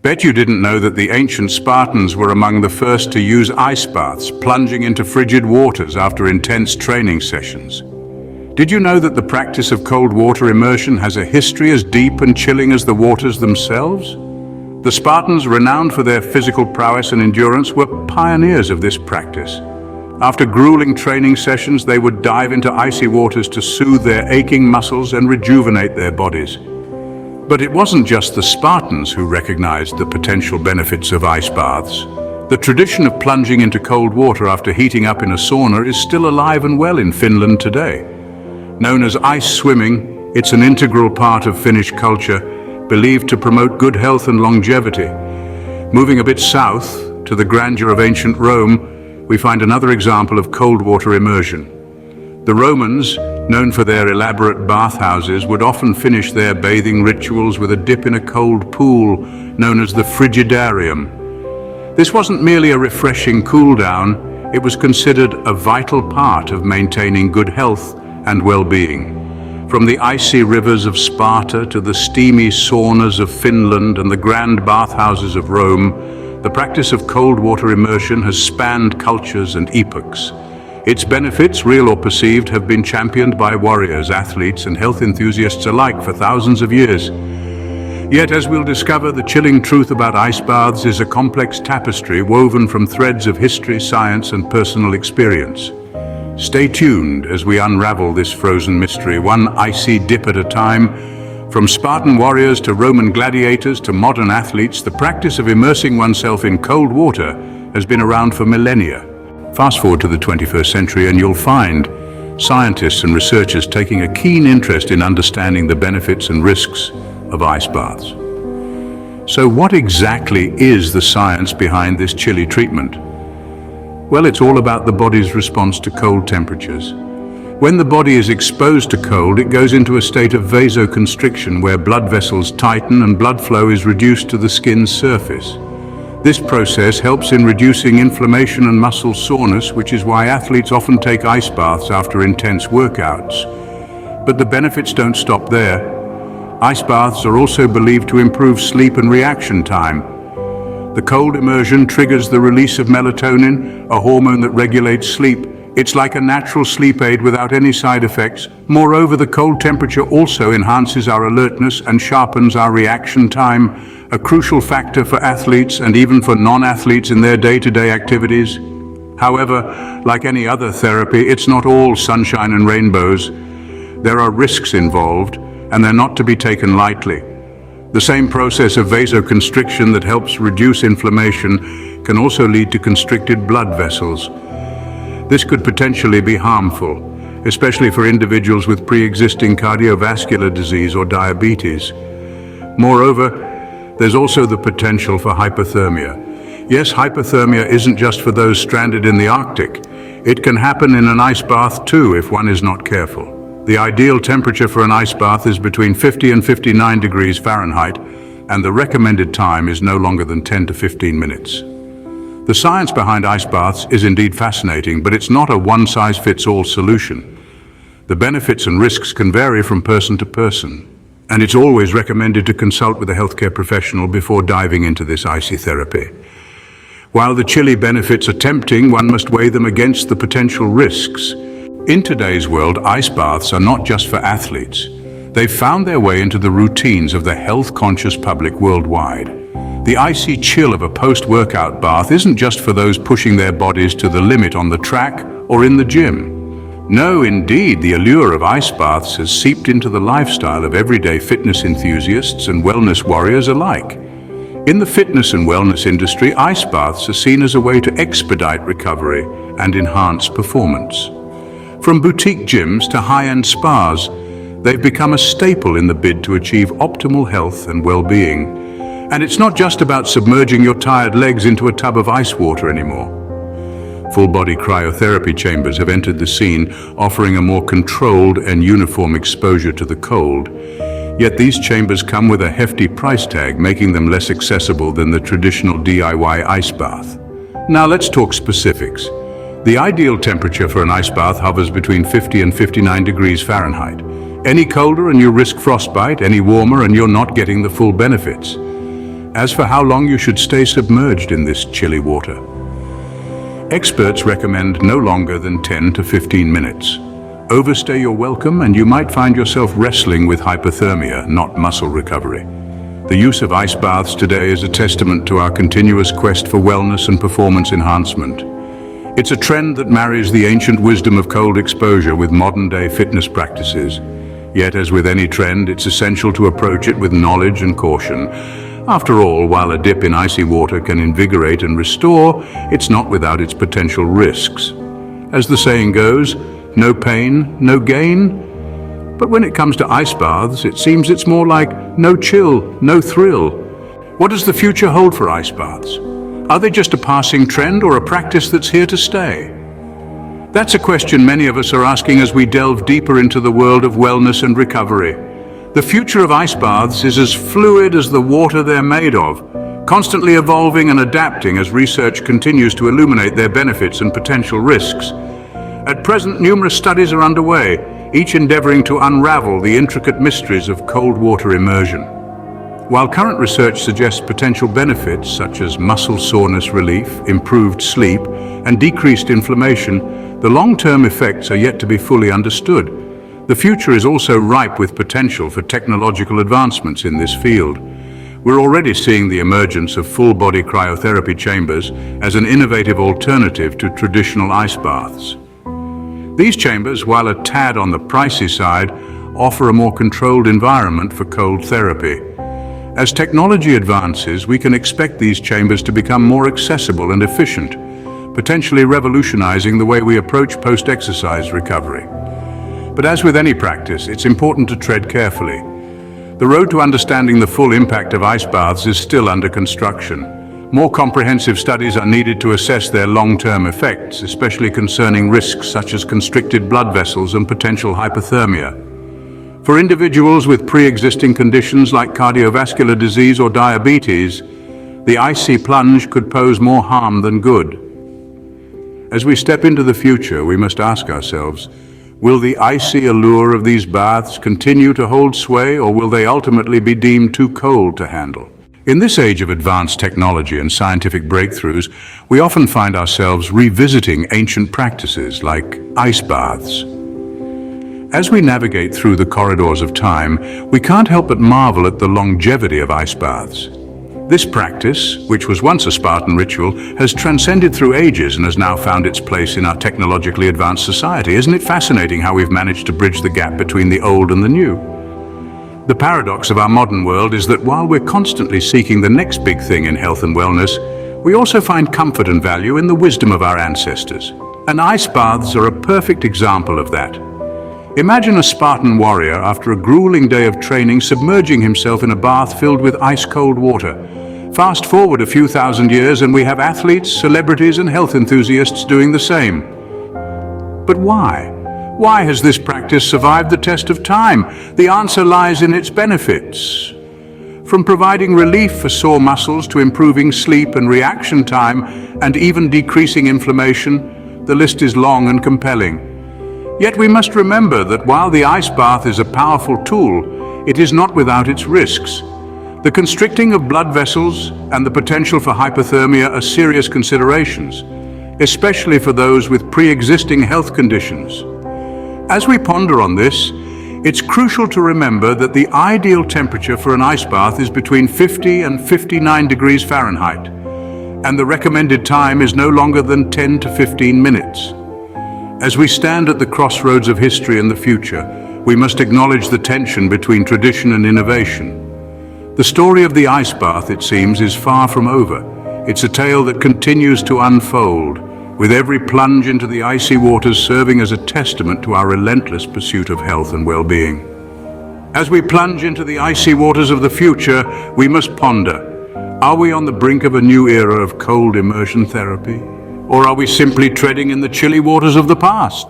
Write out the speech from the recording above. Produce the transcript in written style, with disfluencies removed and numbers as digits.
Bet you didn't know that the ancient Spartans were among the first to use ice baths, plunging into frigid waters after intense training sessions. Did you know that the practice of cold water immersion has a history as deep and chilling as the waters themselves? The Spartans, renowned for their physical prowess and endurance, were pioneers of this practice. After grueling training sessions, they would dive into icy waters to soothe their aching muscles and rejuvenate their bodies. But it wasn't just the Spartans who recognized the potential benefits of ice baths. The tradition of plunging into cold water after heating up in a sauna is still alive and well in Finland today. Known as ice swimming, it's an integral part of Finnish culture, believed to promote good health and longevity. Moving a bit south, to the grandeur of ancient Rome, we find another example of cold water immersion. The Romans, known for their elaborate bathhouses, would often finish their bathing rituals with a dip in a cold pool known as the Frigidarium. This wasn't merely a refreshing cool-down, it was considered a vital part of maintaining good health and well-being. From the icy rivers of Sparta to the steamy saunas of Finland and the grand bathhouses of Rome, the practice of cold water immersion has spanned cultures and epochs. Its benefits, real or perceived, have been championed by warriors, athletes, and health enthusiasts alike for thousands of years. Yet, as we'll discover, the chilling truth about ice baths is a complex tapestry woven from threads of history, science, and personal experience. Stay tuned as we unravel this frozen mystery, one icy dip at a time. From Spartan warriors to Roman gladiators to modern athletes, the practice of immersing oneself in cold water has been around for millennia. Fast forward to the 21st century and you'll find scientists and researchers taking a keen interest in understanding the benefits and risks of ice baths. So what exactly is the science behind this chilly treatment? Well, it's all about the body's response to cold temperatures. When the body is exposed to cold, it goes into a state of vasoconstriction where blood vessels tighten and blood flow is reduced to the skin's surface. This process helps in reducing inflammation and muscle soreness, which is why athletes often take ice baths after intense workouts. But the benefits don't stop there. Ice baths are also believed to improve sleep and reaction time. The cold immersion triggers the release of melatonin, a hormone that regulates sleep. It's like a natural sleep aid without any side effects. Moreover, the cold temperature also enhances our alertness and sharpens our reaction time, a crucial factor for athletes and even for non-athletes in their day-to-day activities. However, like any other therapy, it's not all sunshine and rainbows. There are risks involved, and they're not to be taken lightly. The same process of vasoconstriction that helps reduce inflammation can also lead to constricted blood vessels. This could potentially be harmful, especially for individuals with pre-existing cardiovascular disease or diabetes. Moreover, there's also the potential for hypothermia. Yes, hypothermia isn't just for those stranded in the Arctic. It can happen in an ice bath too if one is not careful. The ideal temperature for an ice bath is between 50 and 59 degrees Fahrenheit, and the recommended time is no longer than 10 to 15 minutes. The science behind ice baths is indeed fascinating, but it's not a one-size-fits-all solution. The benefits and risks can vary from person to person, and it's always recommended to consult with a healthcare professional before diving into this icy therapy. While the chilly benefits are tempting, one must weigh them against the potential risks. In today's world, ice baths are not just for athletes. They've found their way into the routines of the health-conscious public worldwide. The icy chill of a post-workout bath isn't just for those pushing their bodies to the limit on the track or in the gym. No, indeed, the allure of ice baths has seeped into the lifestyle of everyday fitness enthusiasts and wellness warriors alike. In the fitness and wellness industry, ice baths are seen as a way to expedite recovery and enhance performance. From boutique gyms to high-end spas, they've become a staple in the bid to achieve optimal health and well-being. And it's not just about submerging your tired legs into a tub of ice water anymore. Full-body cryotherapy chambers have entered the scene, offering a more controlled and uniform exposure to the cold. Yet these chambers come with a hefty price tag, making them less accessible than the traditional DIY ice bath. Now let's talk specifics. The ideal temperature for an ice bath hovers between 50 and 59 degrees Fahrenheit. Any colder and you risk frostbite, any warmer and you're not getting the full benefits. As for how long you should stay submerged in this chilly water, experts recommend no longer than 10 to 15 minutes. Overstay your welcome and you might find yourself wrestling with hypothermia, not muscle recovery. The use of ice baths today is a testament to our continuous quest for wellness and performance enhancement. It's a trend that marries the ancient wisdom of cold exposure with modern-day fitness practices. Yet, as with any trend, it's essential to approach it with knowledge and caution. After all, while a dip in icy water can invigorate and restore, it's not without its potential risks. As the saying goes, no pain, no gain. But when it comes to ice baths, it seems it's more like no chill, no thrill. What does the future hold for ice baths? Are they just a passing trend or a practice that's here to stay? That's a question many of us are asking as we delve deeper into the world of wellness and recovery. The future of ice baths is as fluid as the water they're made of, constantly evolving and adapting as research continues to illuminate their benefits and potential risks. At present, numerous studies are underway, each endeavoring to unravel the intricate mysteries of cold water immersion. While current research suggests potential benefits such as muscle soreness relief, improved sleep, and decreased inflammation, the long-term effects are yet to be fully understood. The future is also ripe with potential for technological advancements in this field. We're already seeing the emergence of full-body cryotherapy chambers as an innovative alternative to traditional ice baths. These chambers, while a tad on the pricey side, offer a more controlled environment for cold therapy. As technology advances, we can expect these chambers to become more accessible and efficient, potentially revolutionizing the way we approach post-exercise recovery. But as with any practice, it's important to tread carefully. The road to understanding the full impact of ice baths is still under construction. More comprehensive studies are needed to assess their long-term effects, especially concerning risks such as constricted blood vessels and potential hypothermia. For individuals with pre-existing conditions like cardiovascular disease or diabetes, the icy plunge could pose more harm than good. As we step into the future, we must ask ourselves, will the icy allure of these baths continue to hold sway, or will they ultimately be deemed too cold to handle? In this age of advanced technology and scientific breakthroughs, we often find ourselves revisiting ancient practices like ice baths. As we navigate through the corridors of time, we can't help but marvel at the longevity of ice baths. This practice, which was once a Spartan ritual, has transcended through ages and has now found its place in our technologically advanced society. Isn't it fascinating how we've managed to bridge the gap between the old and the new? The paradox of our modern world is that while we're constantly seeking the next big thing in health and wellness, we also find comfort and value in the wisdom of our ancestors. And ice baths are a perfect example of that. Imagine a Spartan warrior after a grueling day of training submerging himself in a bath filled with ice-cold water. Fast forward a few thousand years and we have athletes, celebrities, and health enthusiasts doing the same. But why? Why has this practice survived the test of time? The answer lies in its benefits. From providing relief for sore muscles to improving sleep and reaction time and even decreasing inflammation, the list is long and compelling. Yet we must remember that while the ice bath is a powerful tool, it is not without its risks. The constricting of blood vessels and the potential for hypothermia are serious considerations, especially for those with pre-existing health conditions. As we ponder on this, it's crucial to remember that the ideal temperature for an ice bath is between 50 and 59 degrees Fahrenheit, and the recommended time is no longer than 10 to 15 minutes. As we stand at the crossroads of history and the future, we must acknowledge the tension between tradition and innovation. The story of the ice bath, it seems, is far from over. It's a tale that continues to unfold, with every plunge into the icy waters serving as a testament to our relentless pursuit of health and well-being. As we plunge into the icy waters of the future, we must ponder, are we on the brink of a new era of cold immersion therapy? Or are we simply treading in the chilly waters of the past?